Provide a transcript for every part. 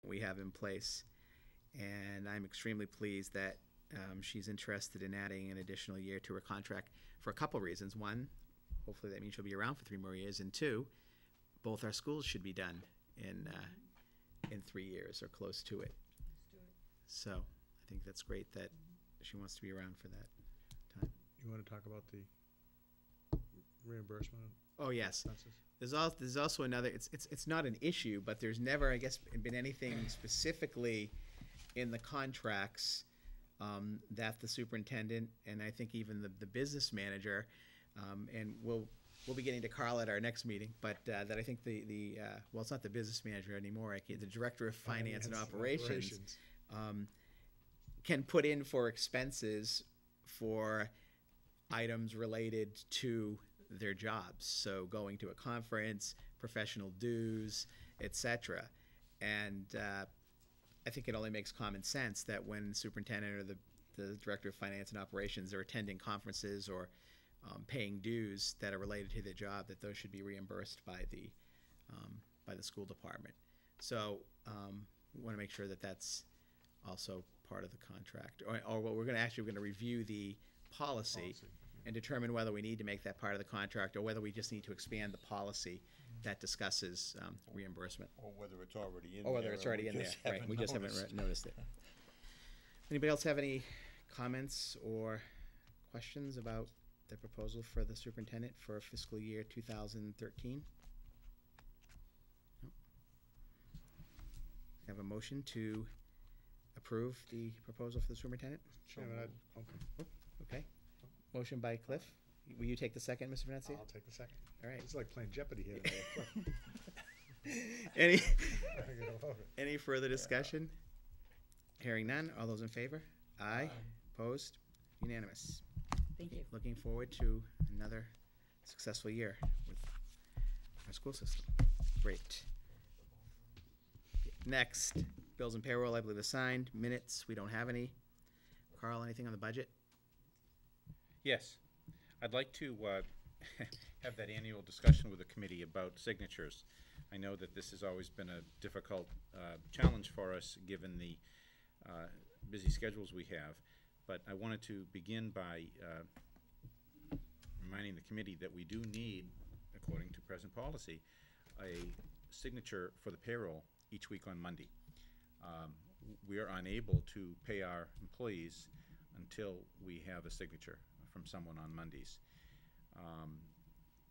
we have in place. And I'm extremely pleased that she's interested in adding an additional year to her contract for a couple reasons. One, hopefully that means she'll be around for 3 more years. And two, both our schools should be done in 3 years or close to it. Let's do it. So I think that's great that she wants to be around for that time. You want to talk about the reimbursement? Oh, yes. Expenses? There's also another, it's not an issue, but there's never, I guess, been anything specifically in the contracts that the superintendent and I think even the business manager, and we'll be getting to Carl at our next meeting, but that I think well, it's not the business manager anymore, the director of finance and operations can put in for expenses for items related to their jobs. So going to a conference, professional dues, etc. And I think it only makes common sense that when the superintendent or the director of finance and operations are attending conferences or paying dues that are related to their job, that those should be reimbursed by the school department. So we want to make sure that that's also part of the contract. Or what we're going to review the policy and determine whether we need to make that part of the contract or whether we just need to expand the policy that discusses reimbursement. Or whether it's already in there. Or whether it's already in there, right, we just haven't noticed it. Anybody else have any comments or questions about the proposal for the superintendent for fiscal year 2013? No. Have a motion to approve the proposal for the superintendent? Chairman, okay. Okay. Motion by Cliff. Will you take the second, Mr. Venezia? I'll take the second. All right. It's like playing Jeopardy here today. Any further discussion? Hearing none. All those in favor? Aye. Opposed? Unanimous. Thank you. Looking forward to another successful year with our school system. Great. Next, bills and payroll, I believe, assigned. Minutes, we don't have any. Carl, anything on the budget? Yes. I'd like to have that annual discussion with the committee about signatures. I know that this has always been a difficult challenge for us given the busy schedules we have, but I wanted to begin by reminding the committee that we do need, according to present policy, a signature for the payroll each week on Monday. We are unable to pay our employees until we have a signature from someone on Mondays.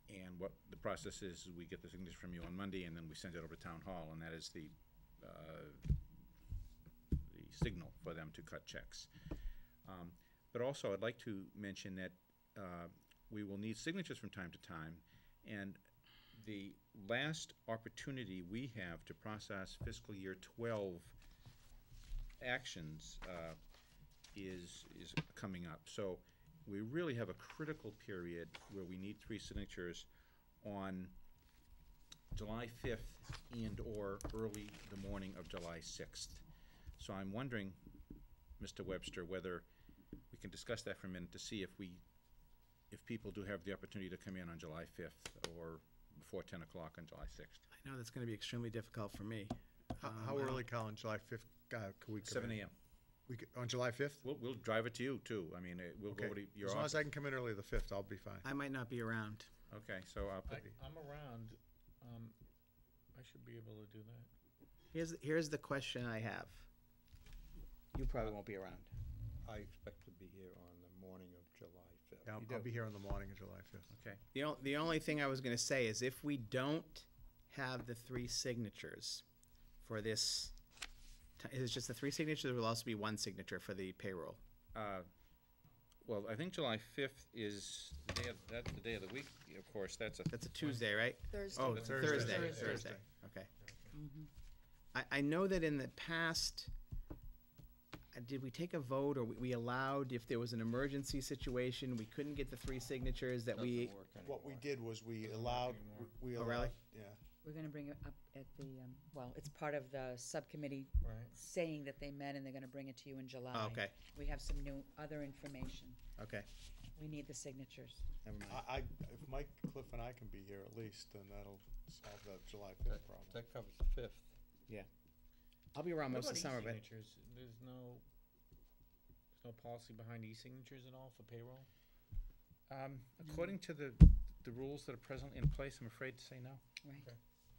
And what the process is we get the signature from you on Monday, and then we send it over to Town Hall, and that is the signal for them to cut checks. But also, I'd like to mention that we will need signatures from time to time, and the last opportunity we have to process fiscal year 12 actions is coming up. So we really have a critical period where we need 3 signatures on July 5th and or early the morning of July 6th. So I'm wondering, Mr. Webster, whether we can discuss that for a minute to see if people do have the opportunity to come in on July 5th or before 10 o'clock on July 6th. I know that's going to be extremely difficult for me. How early, Colin? July 5th? Could we come 7 in? a.m. On July 5th? We'll drive it to you, too. I mean, we'll go to your As long office. as I can come in early the 5th, I'll be fine. I might not be around. Okay, so I'll put I'm around. I should be able to do that. Here's the question I have. You probably won't be around. I expect to be here on the morning of July 5th. Yeah, You I'll do. be here on the morning of July 5th. Okay. The only thing I was going to say is if we don't have the 3 signatures for this, is it just the 3 signatures, or will also be 1 signature for the payroll? Well, I think July 5th is that's the day of the week. Of course, that's That's a Tuesday, right? Thursday. Oh, That's Thursday. Thursday. Thursday. Okay. I know that in the past, did we take a vote, or we allowed, if there was an emergency situation, we couldn't get the 3 signatures, that we, What we did was we allowed, Oh, really? yeah. We're gonna bring it up at the, well, it's part of the subcommittee Right. saying that they met and they're gonna bring it to you in July. Oh, okay. We have some new, other information. okay, We need the signatures. never mind. If Mike, Cliff, and I can be here at least, then that'll solve that July 5th problem. That covers the 5th. Yeah. I'll be around What most of the about summer, but e-signatures? There's no policy behind e-signatures at all for payroll? According to the rules that are presently in place, I'm afraid to say no. Right.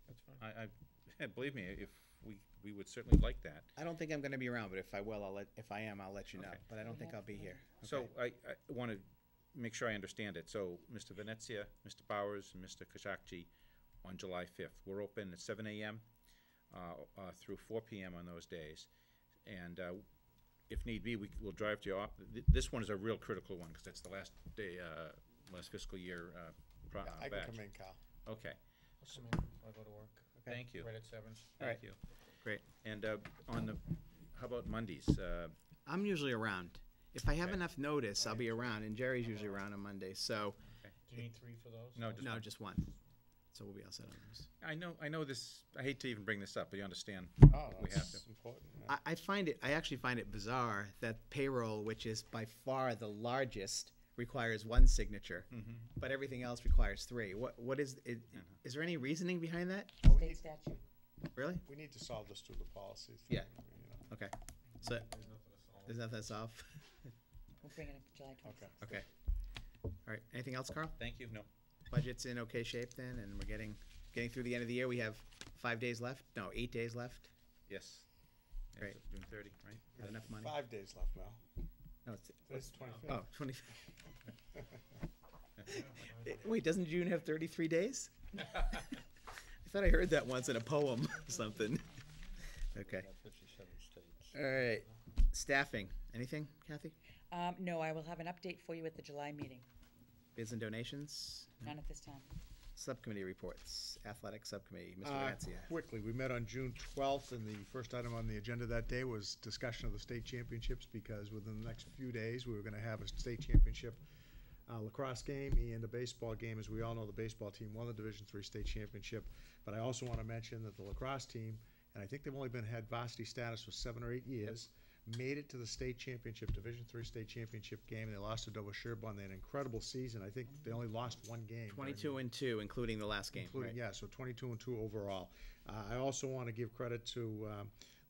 That's fine. Believe me, if we would certainly like that. I don't think I'm gonna be around, but if I will, if I am, I'll let you know. Okay. But I don't think I'll be here. So Okay. I want to make sure I understand it. So Mr. Venezia, Mr. Bowers, and Mr. Kashakji on July 5th. We're open at 7 a.m. Through 4 p.m. on those days. And if need be, we'll drive to your this one is a real critical one because that's the last day, last fiscal year Yeah, I can batch. come in, Cal. Okay. I'll come in, I'll go to work. Thank you. Right at 7. All right. Thank you. Great. And how about Mondays? I'm usually around. If I have Okay. enough notice, I'll be around, and Jerry's usually around on Mondays. So Do you need 3 for those? No, just no, one. just one. So we'll be all set on those. I know this. I hate to even bring this up, but you understand. Oh, We have that's important. Yeah. I actually find it bizarre that payroll, which is by far the largest, requires one signature, but everything else requires 3. What is it? Is there any reasoning behind that? Oh, we State need- statute. Really? We need to solve this through the policy. Yeah. thing, you know. Okay. So There's nothing to solve. there's nothing to solve. We'll bring it up July 26th. Okay. All right. Anything else, Carl? Thank you. No. Budget's in okay shape then, and we're getting through the end of the year. We have 5 days left. No, 8 days left. Yes. Yes, Great. it's June 30, right? Have enough money. 5 days left, Mel. No, it's Today's the 25th. oh 20. Wait, doesn't June have 33 days? I thought I heard that once in a poem or something. Okay. 57 states. All right. Staffing. Anything, Kathy? No, I will have an update for you at the July meeting. Bids and donations. None at this time. Subcommittee reports. Athletic subcommittee. Mr. Venezia. Quickly, we met on June 12th, and the first item on the agenda that day was discussion of the state championships, because within the next few days, we were gonna have a state championship lacrosse game and a baseball game. As we all know, the baseball team won the Division III state championship, but I also wanna mention that the lacrosse team, and I think they've only had varsity status for 7 or 8 years, made it to the state championship, Division III state championship game. They lost to Dover Sherborne. They had an incredible season. I think they only lost 1 game. 22-2, including the last game. Including, Right? yeah, so 22-2 overall. I also want to give credit to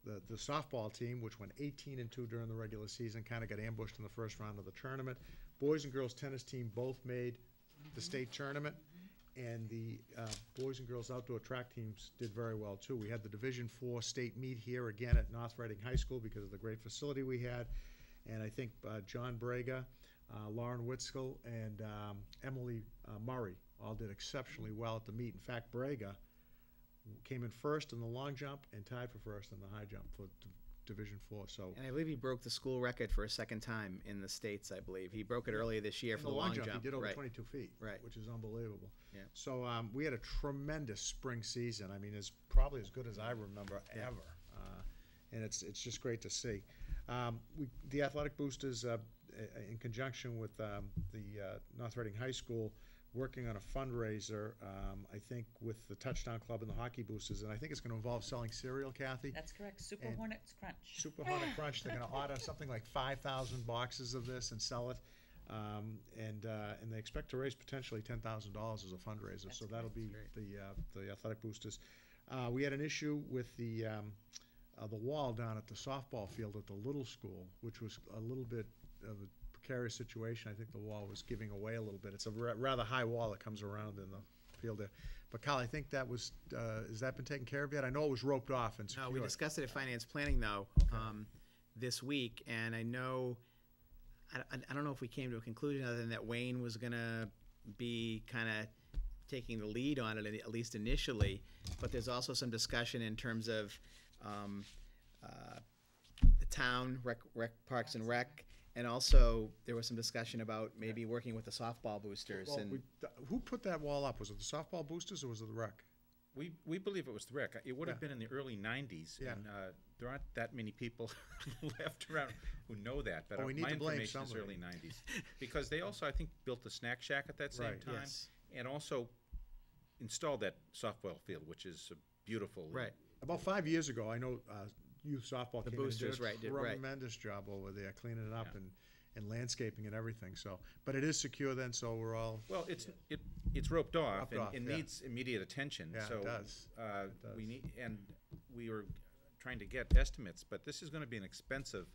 the softball team, which went 18-2 during the regular season, kind of got ambushed in the first round of the tournament. Boys and girls tennis team both made the state tournament, and the boys and girls outdoor track teams did very well too. We had the Division IV state meet here again at North Reading High School because of the great facility we had, and I think John Braga, Lauren Witzel, and Emily Murray all did exceptionally well at the meet. In fact, Braga came in first in the long jump and tied for first in the high jump for Division IV. So And I believe he broke the school record for a second time in the States, I believe. He broke it earlier this year in for the long jump. he did over Right. 22 feet, Right. which is unbelievable. Yeah. So we had a tremendous spring season. I mean, it's probably as good as I remember ever, and it's just great to see. The athletic boosters, in conjunction with the North Reading High School, working on a fundraiser, I think, with the Touchdown Club and the Hockey Boosters, and I think it's going to involve selling cereal, Kathy. That's correct. Super And- Hornets Crunch. Super Hornet Crunch. They're going to order something like 5,000 boxes of this and sell it, and they expect to raise potentially $10,000 as a fundraiser. That's So that'll be great. the athletic boosters. We had an issue with the wall down at the softball field at the little school, which was a little bit of a precarious situation. I think the wall was giving away a little bit. It's a rather high wall that comes around in the field there. But Kyle, I think that was, has that been taken care of yet? I know it was roped off and No, secured. we discussed it at finance planning though, this week, and I know, I don't know if we came to a conclusion other than that Wayne was gonna be kind of taking the lead on it, at least initially, but there's also some discussion in terms of the town, Parks and Rec, and also there was some discussion about maybe working with the softball boosters Well, and. who put that wall up? Was it the softball boosters or was it the rec? We believe it was the rec. It would have Yeah. been in the early 90s, Yeah. and there aren't that many people left around who know that, but Well, we need my to blame information is somebody. early 90s. Because they also, I think, built the snack shack at that same Right. time, Yes. and also installed that softball field, which is beautiful. Right. About 5 years ago, I know youth softball The came in and boosters, did a right, did- right. tremendous job over there, cleaning it up Yeah. and landscaping and everything. So, but it is secure then, so we're all. Well, it's roped off, Roped and off, it yeah. needs immediate attention. Yeah, it so does. It we does. need, and we were trying to get estimates, but this is gonna be an expensive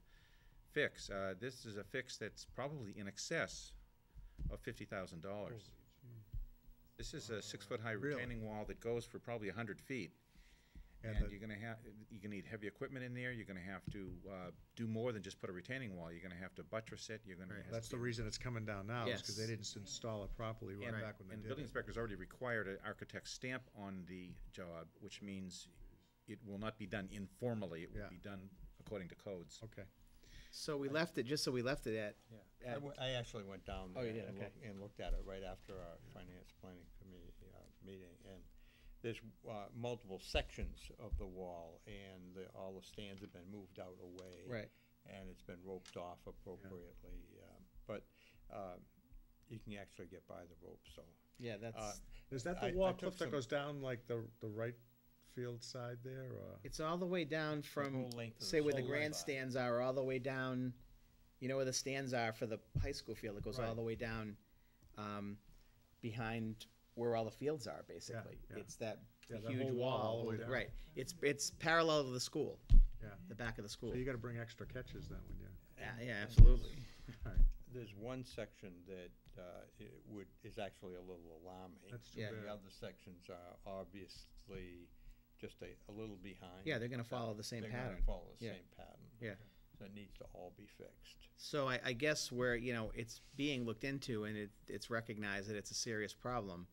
fix. This is a fix that's probably in excess of $50,000. This is a 6-foot-high Really? retaining wall that goes for probably 100 feet. And And the- you're gonna need heavy equipment in there, you're gonna have to, do more than just put a retaining wall, you're gonna have to buttress it, you're gonna. Right. have That's to the be- reason it's coming down now, is because they Yes. didn't install it properly right And, back when they and did building it. inspector's already required an architect's stamp on the job, which means it will not be done informally, it will Yeah. be done according to codes. Okay. So we left it, just so we left it at, Yeah, I actually went down Oh, there you did, and okay. looked at it right after our finance planning committee, meeting, and there's, multiple sections of the wall, and all the stands have been moved out away. right, And it's been roped off appropriately, but, you can actually get by the rope, so. yeah, that's, Is that I the wall took cliff that some- goes down like the right field side there, or? it's all the way down from, whole length of the say where the whole length. grandstands are, all the way down, you know where the stands are for the high school field, it goes all Right. the way down, behind where all the fields are, basically. yeah. It's that Yeah, that huge whole wall all wall, the way down. right, it's parallel to the school, Yeah. the back of the school. So you gotta bring extra catches then when you, Yeah, absolutely. There's one section that, is actually a little alarming. That's too Yeah. bad. The other sections are obviously just a little behind. Yeah, they're gonna follow the same They're gonna pattern. follow the Yeah. same pattern. Yeah. So it needs to all be fixed. So I guess where, you know, it's being looked into and it's recognized that it's a serious problem.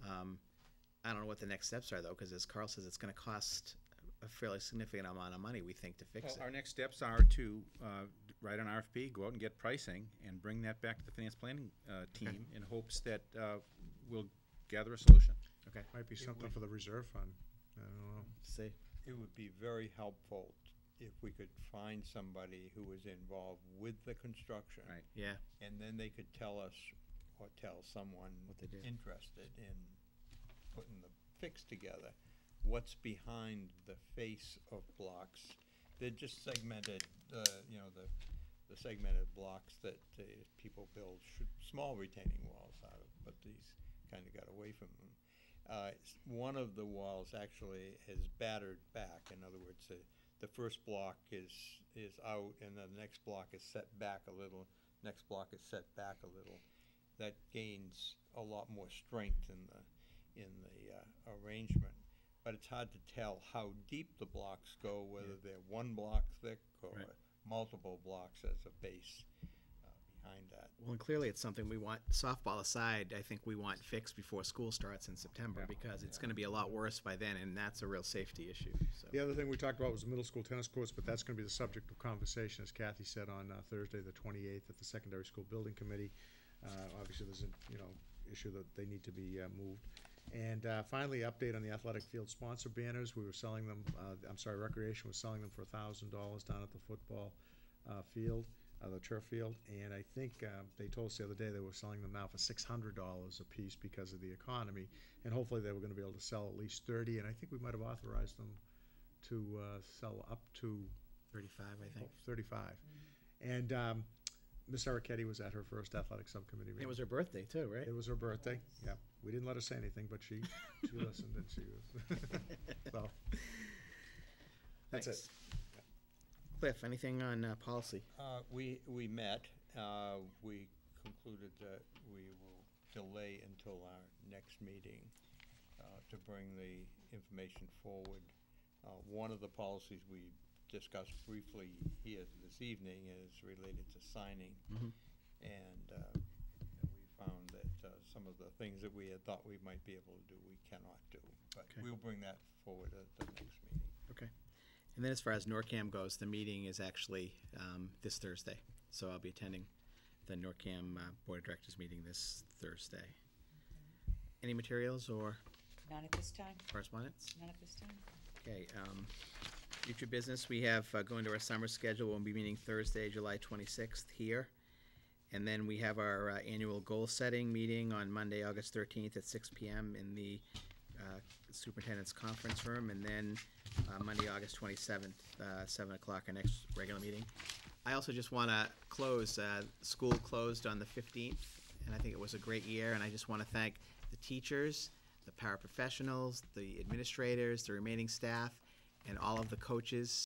I don't know what the next steps are though, because as Carl says, it's gonna cost a fairly significant amount of money, we think, to fix Well, our it. next steps are to, write an RFP, go out and get pricing, and bring that back to the finance planning, team in hopes that, we'll gather a solution. Okay, might be something for the reserve fund, I don't know. see, It would be very helpful if we could find somebody who was involved with the construction. Right. yeah, And then they could tell us, or tell someone What they did. interested in putting the fix together, what's behind the face of blocks. They're just segmented, you know, the segmented blocks that people build small retaining walls out of, but these kind of got away from them. One of the walls actually is battered back. In other words, the first block is out, and the next block is set back a little. Next block is set back a little. That gains a lot more strength in the arrangement. But it's hard to tell how deep the blocks go, whether they're one block thick or Right. multiple blocks as a base behind that. well, and clearly it's something we want, softball aside, I think we want fixed before school starts in September, because it's gonna be a lot worse by then, and that's a real safety issue, so. The other thing we talked about was the middle school tennis courts, but that's gonna be the subject of conversation, as Kathy said, on Thursday, the 28th, at the Secondary School Building Committee. Obviously, there's a, issue that they need to be moved. And finally, update on the athletic field sponsor banners. We were selling them, Recreation was selling them for $1,000 down at the football field, the turf field. And I think they told us the other day they were selling them now for $600 a piece because of the economy. And hopefully they were gonna be able to sell at least 30, and I think we might have authorized them to sell up to 35, I think. 35. And Miss Arricchetti was at her first athletic subcommittee meeting. It was her birthday too, right? It was her birthday, yeah. We didn't let her say anything, but she listened, and she was, so. That's it. Thanks. Cliff, anything on policy? We met, we concluded that we will delay until our next meeting to bring the information forward. One of the policies we discussed briefly here this evening is related to signing. Mhm. And we found that some of the things that we had thought we might be able to do, we cannot do. But Okay. we'll bring that forward at the next meeting. Okay. And then as far as NORCAM goes, the meeting is actually this Thursday. So I'll be attending the NORCAM Board of Directors meeting this Thursday. Any materials or None at this time, correspondence? none at this time. Okay, future business, we have, going to our summer schedule, we'll be meeting Thursday, July 26th here. And then we have our annual goal-setting meeting on Monday, August 13th at 6 PM in the Superintendent's Conference Room. And then Monday, August 27th, 7 o'clock, our next regular meeting. I also just want to close, school closed on the 15th, and I think it was a great year, and I just want to thank the teachers, the paraprofessionals, the administrators, the remaining staff, and all of the coaches